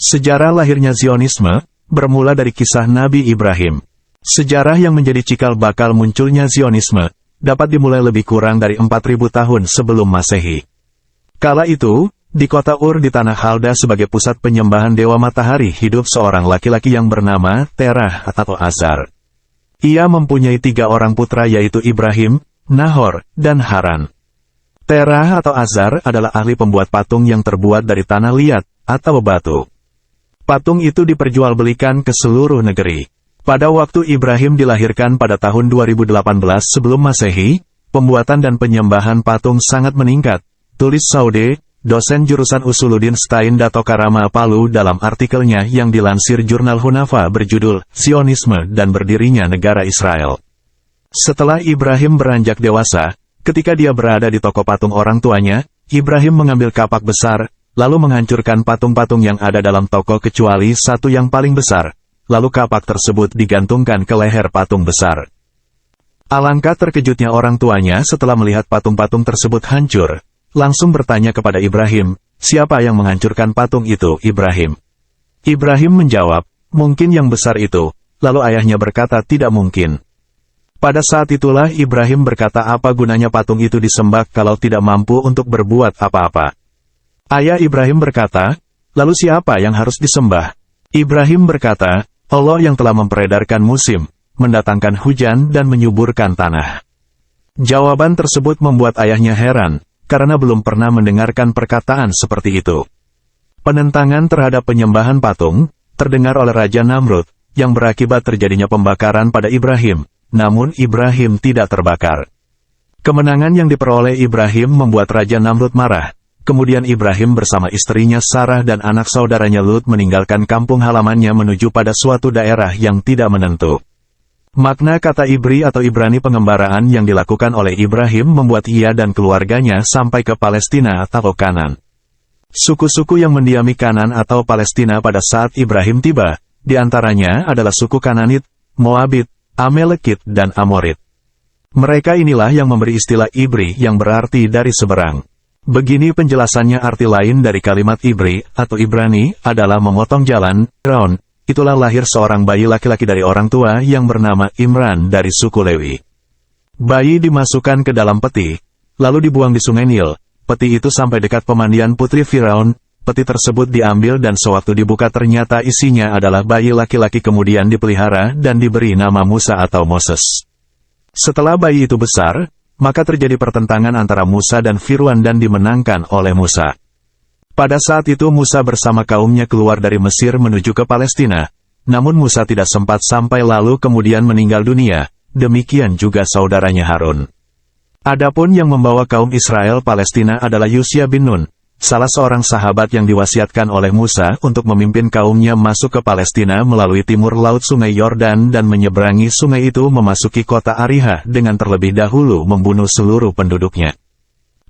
Sejarah lahirnya Zionisme bermula dari kisah Nabi Ibrahim. Sejarah yang menjadi cikal bakal munculnya Zionisme dapat dimulai lebih kurang dari 4.000 tahun sebelum Masehi. Kala itu, di kota Ur di tanah Halda sebagai pusat penyembahan dewa matahari hidup seorang laki-laki yang bernama Terah atau Azar. Ia mempunyai 3 orang putra yaitu Ibrahim, Nahor, dan Haran. Terah atau Azar adalah ahli pembuat patung yang terbuat dari tanah liat atau batu. Patung itu diperjualbelikan ke seluruh negeri. Pada waktu Ibrahim dilahirkan pada tahun 2018 sebelum Masehi, pembuatan dan penyembahan patung sangat meningkat, tulis Saude, dosen jurusan Usuluddin Stein Dato Karama Palu dalam artikelnya yang dilansir jurnal Hunafa berjudul Zionisme dan Berdirinya Negara Israel. Setelah Ibrahim beranjak dewasa, ketika dia berada di toko patung orang tuanya, Ibrahim mengambil kapak besar, lalu menghancurkan patung-patung yang ada dalam toko kecuali satu yang paling besar, lalu kapak tersebut digantungkan ke leher patung besar. Alangkah terkejutnya orang tuanya setelah melihat patung-patung tersebut hancur, langsung bertanya kepada Ibrahim, siapa yang menghancurkan patung itu, Ibrahim? Ibrahim menjawab, mungkin yang besar itu, lalu ayahnya berkata tidak mungkin. Pada saat itulah Ibrahim berkata apa gunanya patung itu disembah kalau tidak mampu untuk berbuat apa-apa. Ayah Ibrahim berkata, lalu siapa yang harus disembah? Ibrahim berkata, Allah yang telah memperedarkan musim, mendatangkan hujan dan menyuburkan tanah. Jawaban tersebut membuat ayahnya heran, karena belum pernah mendengarkan perkataan seperti itu. Penentangan terhadap penyembahan patung, terdengar oleh Raja Namrud, yang berakibat terjadinya pembakaran pada Ibrahim, namun Ibrahim tidak terbakar. Kemenangan yang diperoleh Ibrahim membuat Raja Namrud marah. Kemudian Ibrahim bersama istrinya Sarah dan anak saudaranya Lut meninggalkan kampung halamannya menuju pada suatu daerah yang tidak menentu. Makna kata Ibri atau Ibrani pengembaraan yang dilakukan oleh Ibrahim membuat ia dan keluarganya sampai ke Palestina atau Kanan. Suku-suku yang mendiami Kanan atau Palestina pada saat Ibrahim tiba, diantaranya adalah suku Kananit, Moabit, Amalekit, dan Amorit. Mereka inilah yang memberi istilah Ibri yang berarti dari seberang. Begini penjelasannya arti lain dari kalimat Ibri atau Ibrani adalah memotong jalan, Raun. Itulah lahir seorang bayi laki-laki dari orang tua yang bernama Imran dari suku Lewi. Bayi dimasukkan ke dalam peti, lalu dibuang di sungai Nil. Peti itu sampai dekat pemandian putri Firaun. Peti tersebut diambil dan sewaktu dibuka ternyata isinya adalah bayi laki-laki kemudian dipelihara dan diberi nama Musa atau Moses. Setelah bayi itu besar, maka terjadi pertentangan antara Musa dan Fir'aun dan dimenangkan oleh Musa. Pada saat itu Musa bersama kaumnya keluar dari Mesir menuju ke Palestina, namun Musa tidak sempat sampai lalu kemudian meninggal dunia, demikian juga saudaranya Harun. Adapun yang membawa kaum Israel Palestina adalah Yusya bin Nun, salah seorang sahabat yang diwasiatkan oleh Musa untuk memimpin kaumnya masuk ke Palestina melalui timur laut sungai Yordan dan menyeberangi sungai itu memasuki kota Ariha dengan terlebih dahulu membunuh seluruh penduduknya.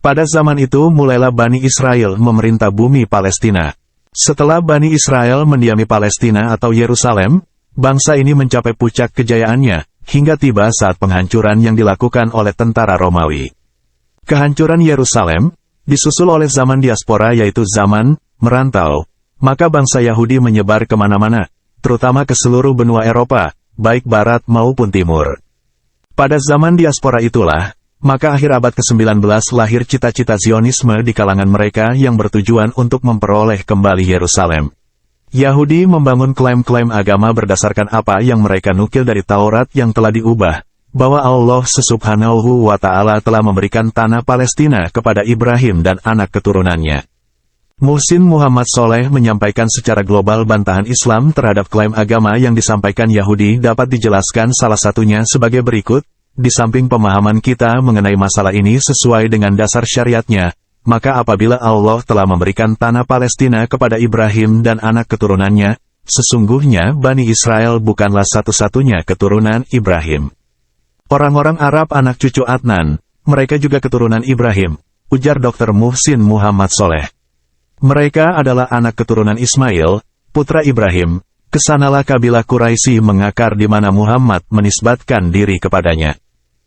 Pada zaman itu mulailah Bani Israel memerintah bumi Palestina. Setelah Bani Israel mendiami Palestina atau Yerusalem, bangsa ini mencapai puncak kejayaannya, hingga tiba saat penghancuran yang dilakukan oleh tentara Romawi. Kehancuran Yerusalem disusul oleh zaman diaspora yaitu zaman merantau, maka bangsa Yahudi menyebar kemana-mana, terutama ke seluruh benua Eropa, baik barat maupun timur. Pada zaman diaspora itulah, maka akhir abad ke-19 lahir cita-cita Zionisme di kalangan mereka yang bertujuan untuk memperoleh kembali Yerusalem. Yahudi membangun klaim-klaim agama berdasarkan apa yang mereka nukil dari Taurat yang telah diubah, bahwa Allah Subhanahu wa Ta'ala telah memberikan tanah Palestina kepada Ibrahim dan anak keturunannya. Muhsin Muhammad Soleh menyampaikan secara global bantahan Islam terhadap klaim agama yang disampaikan Yahudi dapat dijelaskan salah satunya sebagai berikut, di samping pemahaman kita mengenai masalah ini sesuai dengan dasar syariatnya, maka apabila Allah telah memberikan tanah Palestina kepada Ibrahim dan anak keturunannya, sesungguhnya Bani Israel bukanlah satu-satunya keturunan Ibrahim. Orang-orang Arab anak cucu Adnan, mereka juga keturunan Ibrahim, ujar Dr. Muhsin Muhammad Soleh. Mereka adalah anak keturunan Ismail, putra Ibrahim. Kesanalah kabilah Quraisy mengakar di mana Muhammad menisbatkan diri kepadanya.